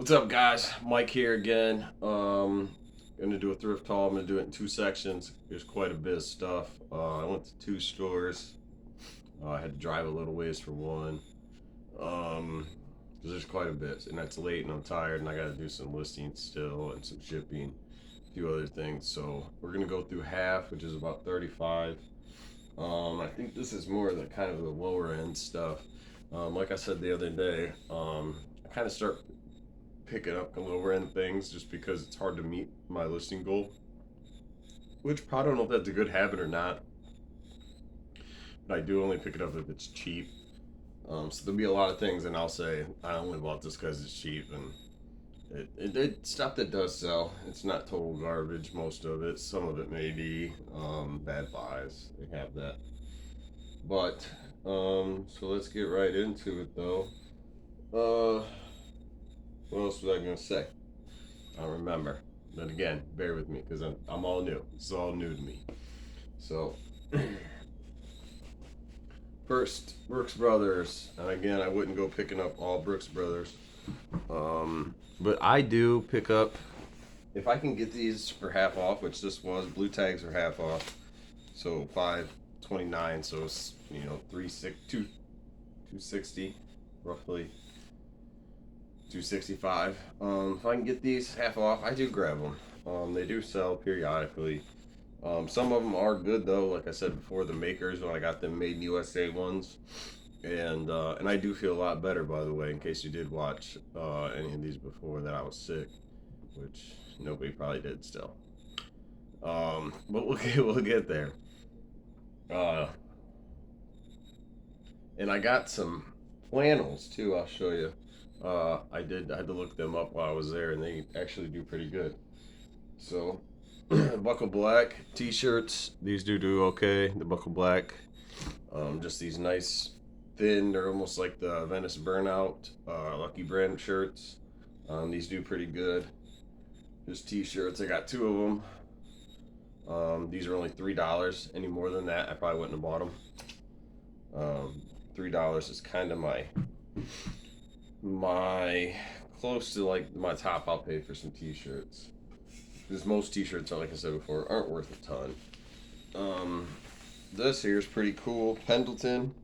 What's up, guys? Mike here again. Gonna do a thrift haul. I'm gonna do it in two sections. There's quite a bit of stuff. I went to two stores. I had to drive a little ways for one. Because there's quite a bit, and that's late, and I'm tired, and I gotta do some listings still and some shipping, a few other things. So we're gonna go through half, which is about 35. I think this is more the kind of the lower end stuff. Like I said the other day, I kind of start picking up the lower end things just because it's hard to meet my listing goal. Which I don't know if that's a good habit or not, but I do only pick it up if it's cheap. So there'll be a lot of things, and I'll say I only bought this because it's cheap, and it's stuff that does sell. It's not total garbage. Most of it, some of it may be bad buys. They have that, but so let's get right into it though. Uh, what else was I gonna say? I don't remember. But again, bear with me because I'm all new. It's all new to me. So, first, Brooks Brothers. And again, I wouldn't go picking up all Brooks Brothers. But I do pick up, if I can get these for half off, which this was, blue tags are half off. So 5.29, so it's, 260 roughly. 265. If I can get these half off, I do grab them. They do sell periodically. Some of them are good though. Like I said before, the makers, when I got them made in USA ones, and I do feel a lot better, by the way. In case you did watch any of these before, that I was sick, which nobody probably did still. But we'll get there. Uh, and I got some flannels too. I'll show you. I had to look them up while I was there, and they actually do pretty good. So, Buckle Black t-shirts. These do okay. The Buckle Black, just these nice, thin. They're almost like the Venice Burnout Lucky Brand shirts. These do pretty good. Just t-shirts. I got two of them. These are only $3. Any more than that, I probably wouldn't have bought them. $3 is kind of my close to like my top I'll pay for some t-shirts, because most t-shirts, like I said before, aren't worth a ton. This here is pretty cool. Pendleton.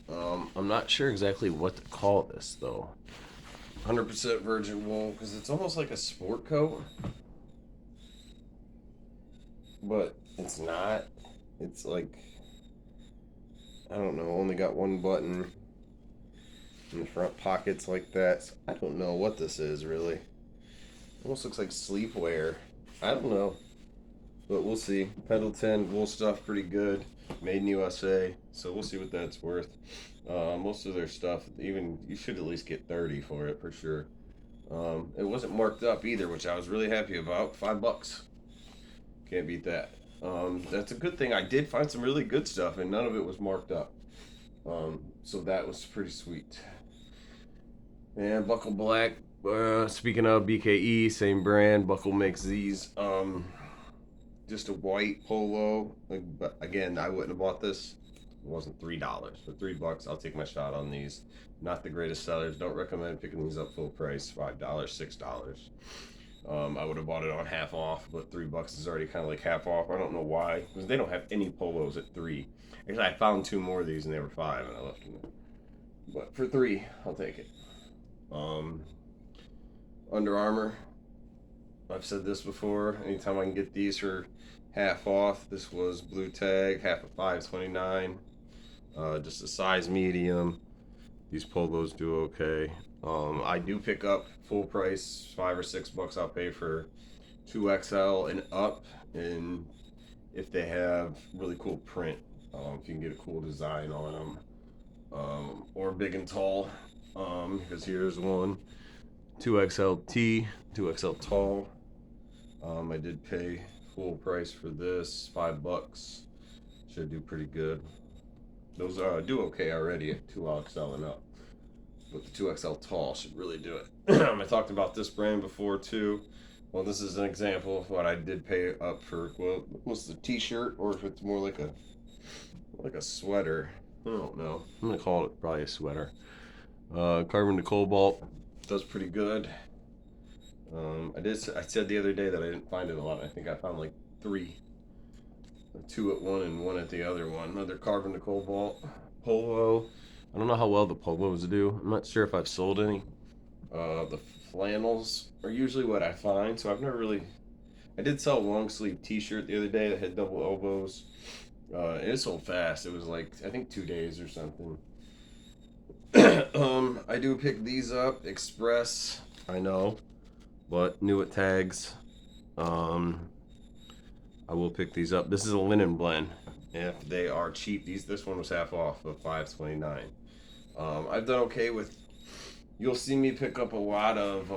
I'm not sure exactly what to call this though. 100% virgin wool, because it's almost like a sport coat, but it's not. It's like, I don't know, only got one button in the front pockets like that. So I don't know what this is really. Almost looks like sleepwear. I don't know, but we'll see. Pendleton wool stuff, pretty good. Made in USA, so we'll see what that's worth. Most of their stuff, even you should at least get 30 for it for sure. It wasn't marked up either, which I was really happy about. $5. Can't beat that. That's a good thing. I did find some really good stuff, and none of it was marked up. So that was pretty sweet. And Buckle Black, speaking of BKE, same brand. Buckle makes these. Just a white polo. But again, I wouldn't have bought this. It wasn't $3. For $3, I'll take my shot on these. Not the greatest sellers. Don't recommend picking these up full price. $5, $6. I would have bought it on half off, but $3 is already kind of like half off. I don't know why, because they don't have any polos at $3. Actually, I found two more of these and they were $5, and I left them there. But for $3, I'll take it. Under Armour. I've said this before. Anytime I can get these for half off, this was blue tag, half of 5.29. Just a size medium. These polos do okay. I do pick up full price, $5 or $6 I'll pay for 2XL and up, and if they have really cool print, if you can get a cool design on them, or big and tall, because here's one, 2XLT, 2XL tall. I did pay full price for this, $5. Should do pretty good. Those do okay already at 2XL and up, but the 2XL tall should really do it. I talked about this brand before too. Well, this is an example of what I did pay up for. Well, what's the t-shirt, or if it's more like a sweater. I don't know. I'm gonna call it probably a sweater. Carbon to cobalt. Does pretty good. I said the other day that I didn't find it a lot. I think I found like three, two at one and one at the other one. Another carbon to cobalt polo. I don't know how well the polos do. I'm not sure if I've sold any. The flannels are usually what I find, so I've never really. I did sell a long sleeve T-shirt the other day that had double elbows. It sold fast. It was like I think 2 days or something. I do pick these up express. I know, but new at tags. Um, I will pick these up. This is a linen blend. If they are cheap, this one was half off of $5.29. I've done okay with. You'll see me pick up a lot of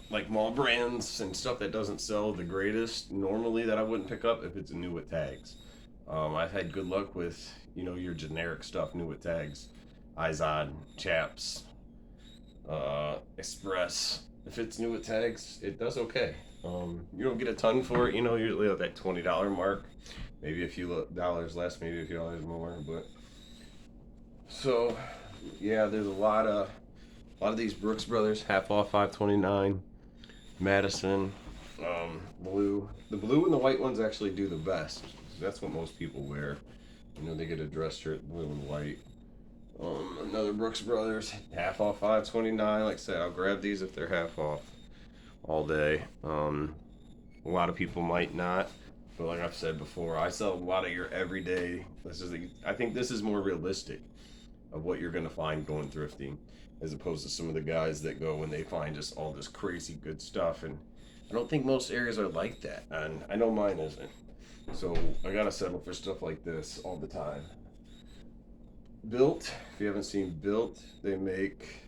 like mall brands and stuff that doesn't sell the greatest normally that I wouldn't pick up if it's new with tags. I've had good luck with your generic stuff new with tags, Izod, Chaps, Express. If it's new with tags, it does okay. You don't get a ton for it, usually at that $20 mark, maybe a few dollars less, maybe a few dollars more. But so, yeah, there's a lot of these Brooks Brothers half off $5.29. Madison, blue. The blue and the white ones actually do the best. That's what most people wear. They get a dress shirt, blue and white. Another Brooks Brothers, half off $5.29. Like I said, I'll grab these if they're half off all day. A lot of people might not, but like I've said before, I sell a lot of your everyday. I think this is more realistic of what you're gonna find going thrifting, as opposed to some of the guys that go when they find just all this crazy good stuff. And I don't think most areas are like that, and I know mine isn't. So I gotta settle for stuff like this all the time. Built, if you haven't seen Built, they make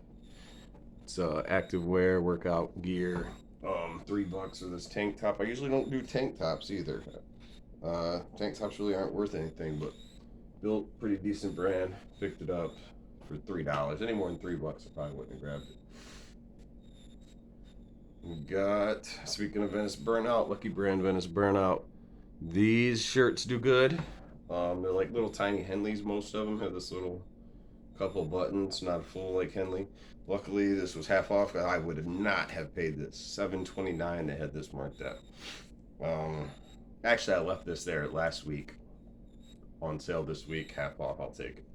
it's active wear, workout gear. $3 for this tank top. I usually don't do tank tops either. Tank tops really aren't worth anything, but Built, pretty decent brand. Picked it up for $3. Any more than $3, I probably wouldn't have grabbed it. We got, speaking of Venice Burnout, Lucky Brand Venice Burnout. These shirts do good. They're like little tiny Henleys. Most of them have this little couple buttons, not full like Henley. Luckily, this was half off. I would not have paid this $7.29. They had this marked up. Actually, I left this there last week. On sale this week, half off. I'll take it.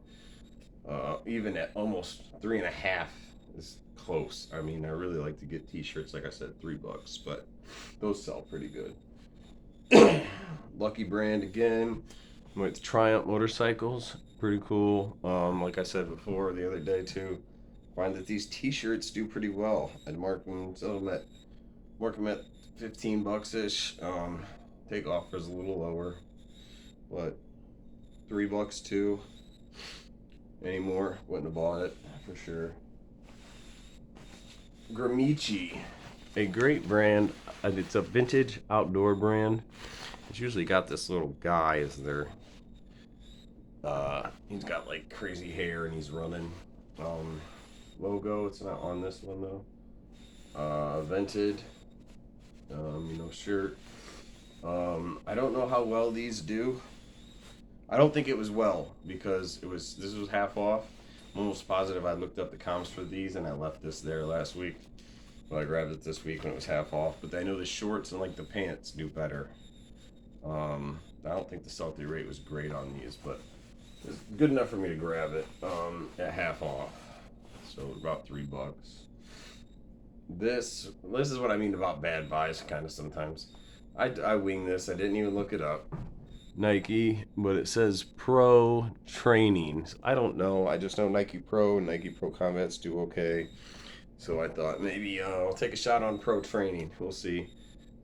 Even at almost 3.5 is close. I mean, I really like to get T-shirts. Like I said, $3, but those sell pretty good. Lucky Brand again. With Triumph motorcycles, pretty cool. Like I said before, the other day too, find that these T-shirts do pretty well. I'd mark them at $15 ish. Take offers a little lower, but $3 too. Any more? Wouldn't have bought it for sure. Gramici, a great brand. It's a vintage outdoor brand. It's usually got this little guy as their he's got like crazy hair and he's running. Logo, it's not on this one though. Vented, shirt. I don't know how well these do. I don't think it was well because this was half off. I'm almost positive I looked up the comps for these and I left this there last week. Well, I grabbed it this week when it was half off. But I know the shorts and like the pants do better. I don't think the sell-through rate was great on these, but it was good enough for me to grab it at half off. So about $3. This is what I mean about bad buys kind of sometimes. I wing this. I didn't even look it up. Nike, but it says Pro Training. I don't know. I just know Nike Pro and Nike Pro Combats do okay. So I thought maybe I'll take a shot on Pro Training. We'll see.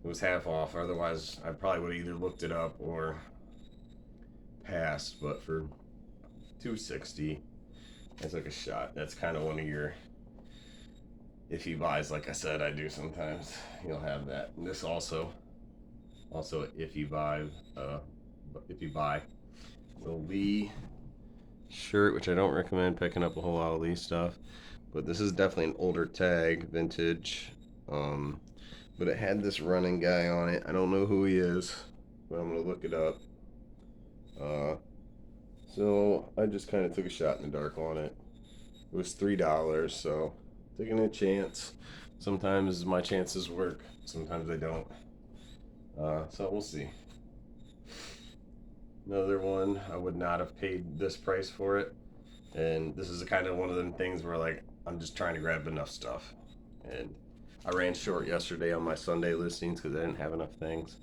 It was half off. Otherwise, I probably would have either looked it up or passed. But for $2.60, I took a shot. That's kind of one of your iffy buys. Like I said, I do sometimes. You'll have that. And this also iffy buy. If you buy the Lee shirt, which I don't recommend picking up a whole lot of Lee stuff, but this is definitely an older tag, vintage. But it had this running guy on it. I don't know who he is, but I'm gonna look it up. So I just kind of took a shot in the dark on it. It was $3, so taking a chance. Sometimes my chances work, sometimes they don't. So we'll see. Another one, I would not have paid this price for it. And this is kind of one of them things where like I'm just trying to grab enough stuff. And I ran short yesterday on my Sunday listings because I didn't have enough things.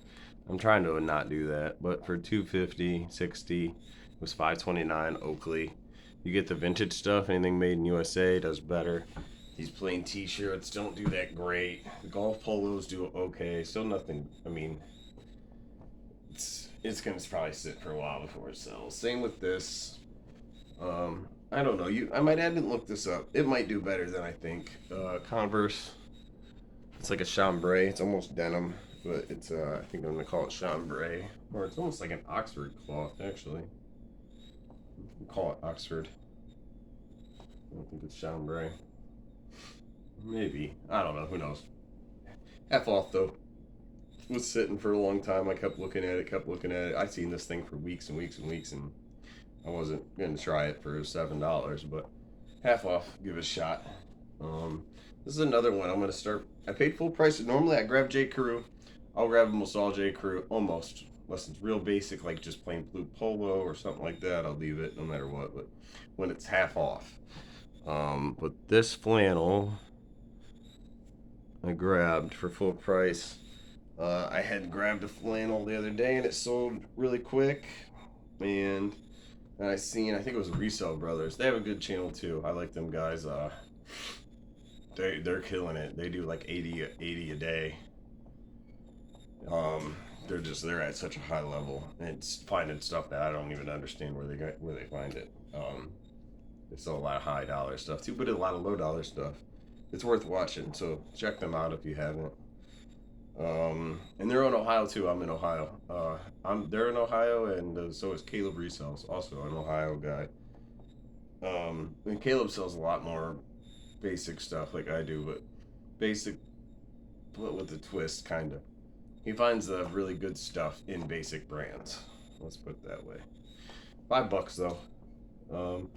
I'm trying to not do that, but for 250, 60, it was 529 Oakley. You get the vintage stuff, anything made in USA does better. These plain t-shirts don't do that great. The golf polos do okay. Still nothing, I mean, it's gonna probably sit for a while before it sells. Same with this. I don't know. My dad didn't look this up. It might do better than I think. Converse. It's like a chambray. It's almost denim, but it's I think I'm gonna call it chambray, or it's almost like an Oxford cloth actually. Call it Oxford. I don't think it's chambray. Maybe. I don't know. Who knows? Half off though. Was sitting for a long time. I kept looking at it. I seen this thing for weeks and weeks and weeks, and I wasn't gonna try it for $7, but half off. Give it a shot. This is another one. I'm gonna start. I paid full price. Normally I grab J. Crew. I'll grab almost all J. Crew. Almost. Unless it's real basic, like just plain blue polo or something like that, I'll leave it no matter what. But when it's half off. But this flannel I grabbed for full price. I had grabbed a flannel the other day and it sold really quick. And I think it was Resell Brothers. They have a good channel too. I like them guys. They're killing it. They do like 80 a day. They're at such a high level, and it's finding stuff that I don't even understand where they find it. They sell a lot of high dollar stuff too, but a lot of low dollar stuff. It's worth watching, so check them out if you haven't. And they're in Ohio too. I'm in Ohio. They're in Ohio, and so is Caleb Resells, also an Ohio guy. And Caleb sells a lot more basic stuff like I do, but basic, but with a twist, kind of. He finds the really good stuff in basic brands. Let's put it that way. $5 though.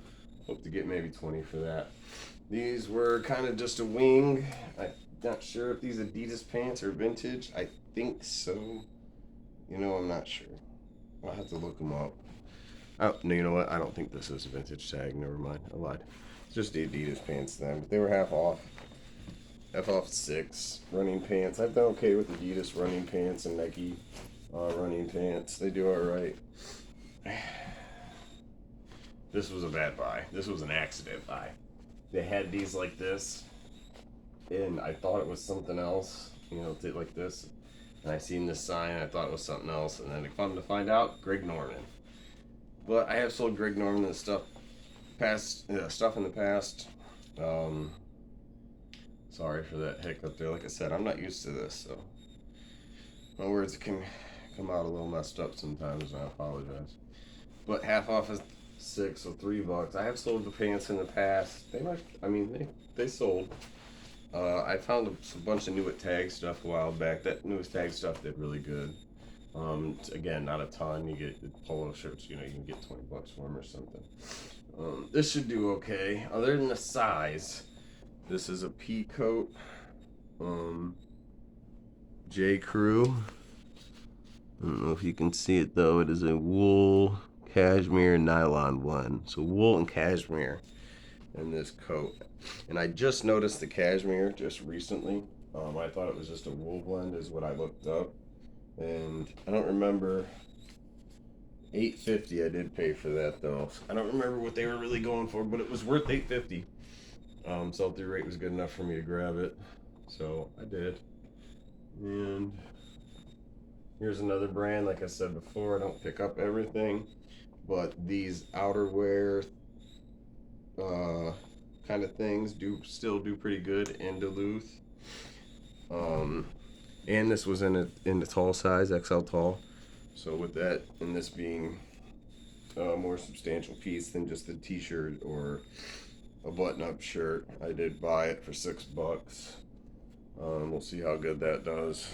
Hope to get maybe 20 for that. These were kind of just a wing. I'm not sure if these Adidas pants are vintage. I think so. I'm not sure. I'll have to look them up. Oh, no, you know what? I don't think this is a vintage tag. Never mind. I lied. It's just the Adidas pants then. But they were half off. Half off 6 running pants. I've done okay with Adidas running pants and Nike running pants. They do alright. This was a bad buy. This was an accident buy. They had these like this, and I thought it was something else. Like this. And I seen this sign, and I thought it was something else. And then I come to find out, Greg Norman. But I have sold Greg Norman stuff in the past. Sorry for that hiccup there. Like I said, I'm not used to this, so my words can come out a little messed up sometimes, and I apologize. But half off is 6, so $3. I have sold the pants in the past. They sold. I found a bunch of new at Tag stuff a while back. That newest Tag stuff did really good. Again, not a ton. You get the polo shirts, you can get $20 for them or something. This should do okay. Other than the size, this is a pea coat. J. Crew. I don't know if you can see it though. It is a wool, cashmere, nylon blend. So wool and cashmere in this coat. And I just noticed the cashmere just recently. I thought it was just a wool blend is what I looked up. And I don't remember. $8.50 I did pay for that though. I don't remember what they were really going for, but it was worth $8.50. Sell-through rate was good enough for me to grab it, so I did. And here's another brand. Like I said before, I don't pick up everything, but these outerwear kind of things still do pretty good in Duluth. And this was in the tall size, XL tall. So with that, and this being a more substantial piece than just a t-shirt or a button-up shirt, I did buy it for $6. We'll see how good that does.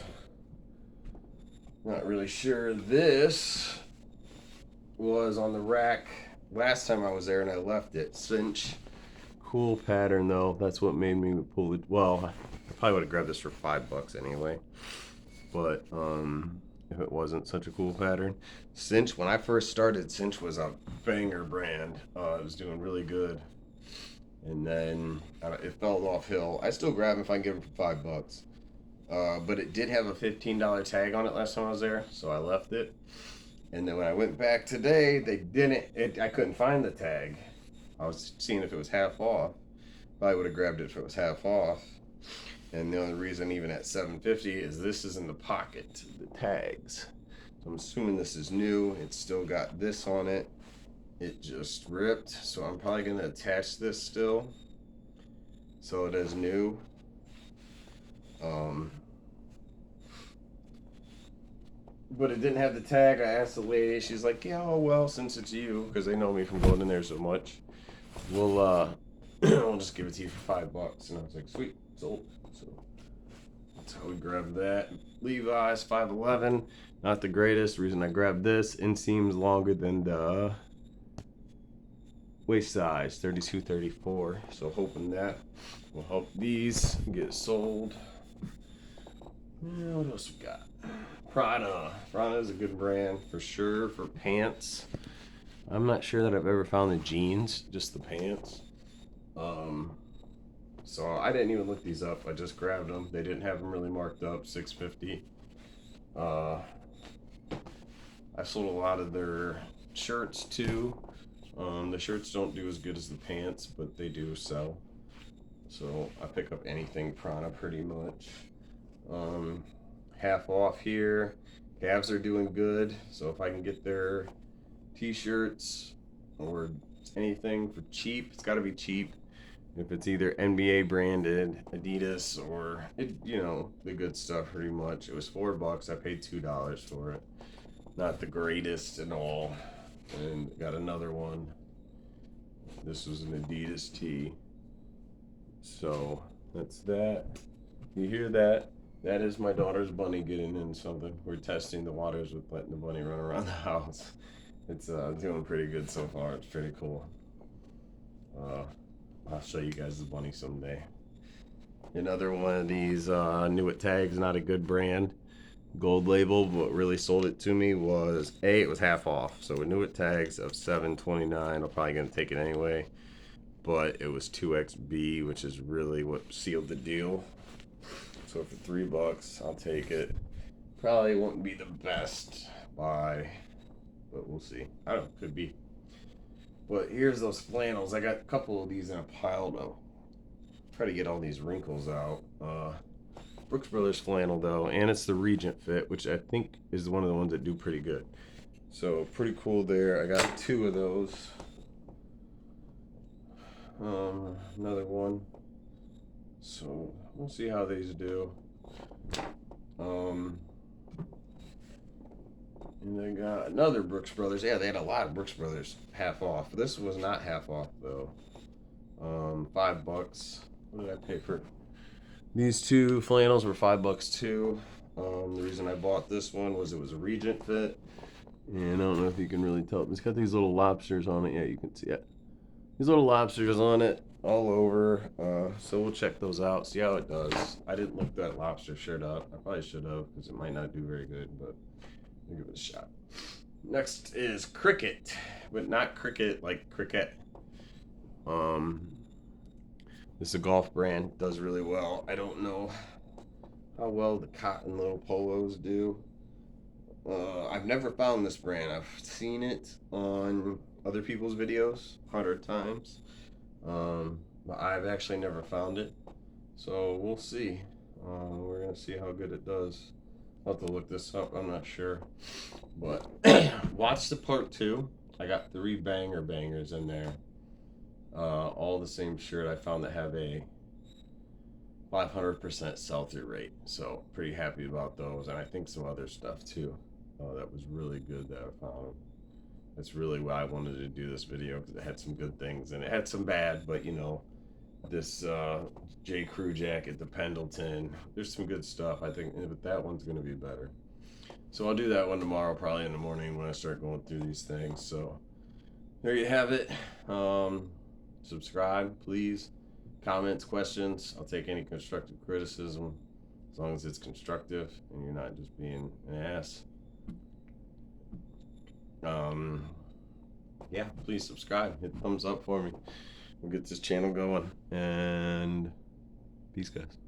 Not really sure. This was on the rack last time I was there, and I left it. Cinch cool pattern though. That's what made me pull it. Well, I probably would have grabbed this for $5 anyway. But if it wasn't such a cool pattern, Cinch. When I first started, Cinch was a banger brand. It was doing really good, and then it fell off hill. I still grab it if I can get it for $5. But it did have a $15 tag on it last time I was there, so I left it. And then when I went back today, they didn't. I couldn't find the tag. I was seeing if it was half off. Probably would have grabbed it if it was half off. And the only reason, even at $7.50, is this is in the pocket, the tags. So I'm assuming this is new. It's still got this on it. It just ripped, so I'm probably gonna attach this still, so it is new. But it didn't have the tag. I asked the lady. She's like, "Yeah, oh well, since it's you, because they know me from going in there so much, we'll we'll just give it to you for $5." And I was like, "Sweet, sold." So that's how we grabbed that. Levi's 511, not the greatest. Reason I grabbed this, inseam's longer than the waist size, 32-34. So hoping that will help these get sold. Yeah, what else we got? Prada. Prada is a good brand for sure for pants. I'm not sure that I've ever found the jeans, just the pants. So I didn't even look these up. I just grabbed them. They didn't have them really marked up. $6.50. I sold a lot of their shirts too. The shirts don't do as good as the pants, but they do sell. So I pick up anything Prada pretty much. Half off here. Cavs are doing good, so if I can get their t-shirts or anything for cheap, it's got to be cheap. If it's either NBA branded, Adidas, or the good stuff pretty much. It was $4. I paid $2 for it. Not the greatest at all. And got another one. This was an Adidas tee. So that's that. You hear that? That is my daughter's bunny getting in something. We're testing the waters with letting the bunny run around the house. It's doing pretty good so far. It's pretty cool. I'll show you guys the bunny someday. Another one of these knew it tags, not a good brand. Gold label, what really sold it to me was it was half off. So we knew it tags of $7.29. I'm probably gonna take it anyway. But it was 2XB, which is really what sealed the deal. So for $3, I'll take it. Probably won't be the best buy, but we'll see. I don't know, could be. But here's those flannels. I got a couple of these in a pile though. Try to get all these wrinkles out. Brooks Brothers flannel though, and it's the Regent fit, which I think is one of the ones that do pretty good. So pretty cool there. I got 2 of those. Another one. So we'll see how these do. And they got another Brooks Brothers. Yeah, they had a lot of Brooks Brothers half off. This was not half off though. $5. What did I pay for? These 2 flannels were $5 too. The reason I bought this one was it was a Regent fit. And I don't know if you can really tell. It's got these little lobsters on it. Yeah, you can see it. These little lobsters on it all over. So we'll check those out, see how it does. I didn't look that lobster shirt up. I probably should have because it might not do very good, but we'll give it a shot. Next is Cricket, but not cricket like cricket. This is a golf brand, does really well. I don't know how well the cotton little polos do. I've never found this brand. I've seen it on other people's videos 100 times, but I've actually never found it. So we'll see. We're gonna see how good it does. I'll have to look this up. I'm not sure, but watch the part 2. I got 3 bangers in there. All the same shirt. I found that have a 500% sell-through rate, so pretty happy about those, and I think some other stuff too. That was really good that I found. That's really why I wanted to do this video, because it had some good things and it had some bad, but this J. Crew jacket, the Pendleton, there's some good stuff I think, but that one's gonna be better. So I'll do that one tomorrow, probably in the morning when I start going through these things. So there you have it. subscribe, please. Comments, questions. I'll take any constructive criticism as long as it's constructive and you're not just being an ass. Yeah, please subscribe. Hit thumbs up for me. We'll get this channel going. And peace, guys.